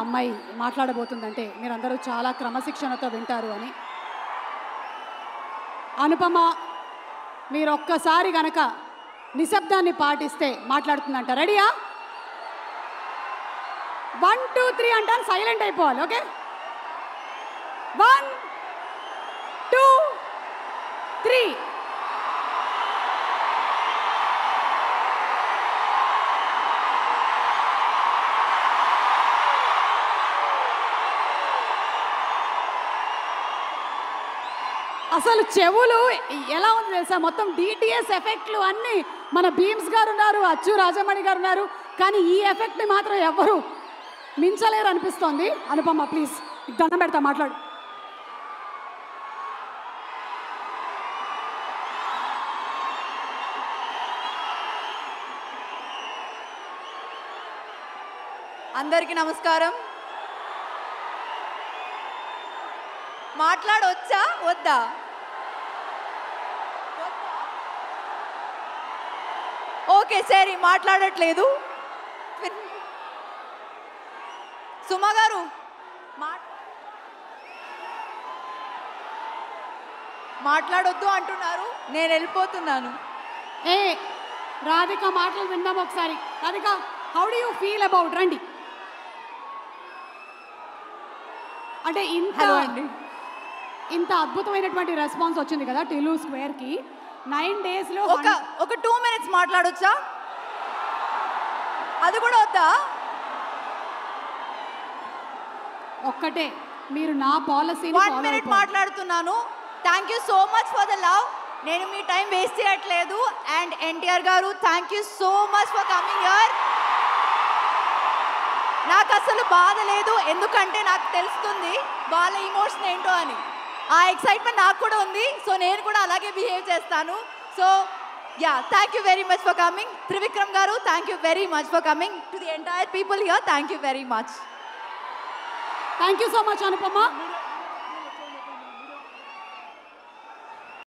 అమ్మాయి మాట్లాడబోతుందంటే మీరందరూ చాలా క్రమశిక్షణతో వింటారు అని. అనుపమ మీరు ఒక్కసారి గనక నిశ్శబ్దాన్ని పాటిస్తే మాట్లాడుతుందంట. రెడీయా? 1 2 3 అంటాను, సైలెంట్ అయిపోవాలి. ఓకే, 1 2 3. అసలు చెవులు ఎలా ఉంది తెలుసా? మొత్తం డిటిఎస్ ఎఫెక్ట్లు అన్నీ మన భీమ్స్ గారు ఉన్నారు, అచ్చు రాజమణి గారు ఉన్నారు, కానీ ఈ ఎఫెక్ట్ని మాత్రం ఎవ్వరు మించలేరు అనిపిస్తోంది. అనుపమ ప్లీజ్ దండం పెడతా, మాట్లాడు. అందరికీ నమస్కారం. మాట్లాడొచ్చా వద్దా? ఓకే సరే, మాట్లాడట్లేదు. సుమా గారు మాట్లాడొద్దు అంటున్నారు, నేను వెళ్ళిపోతున్నాను. ఏ రాధిక మాటలు విందాం ఒకసారి. Radhika, how do you feel about? రండి. అంటే ఇంత అద్భుతమైనటువంటి రెస్పాన్స్ వచ్చింది కదా టిల్లు స్క్వేర్కి. 9 డేస్లో ఒక 2 minutes మాట్లాడొచ్చా? అది కూడా వద్దా? ఒక్కటే, మీరు నా పాలసీ 1 minute మాట్లాడుతున్నాను. Thank you so much for the love. నేను మీ టైం వేస్ట్ చేయట్లేదు. అండ్ ఎన్టీఆర్ గారు, thank you so much for coming here. నాకు అసలు బాధ లేదు, ఎందుకంటే నాకు తెలుస్తుంది వాళ్ళ ఇమోషన్ ఏంటో అని. ఆ ఎక్సైట్మెంట్ నాకు కూడా ఉంది. సో నేను కూడా అలాగే బిహేవ్ చేస్తాను. So ya, thank you very much for coming. Trivikram గారు, thank you very much for coming. To the entire people here, thank you very much. Thank you so much Anupama.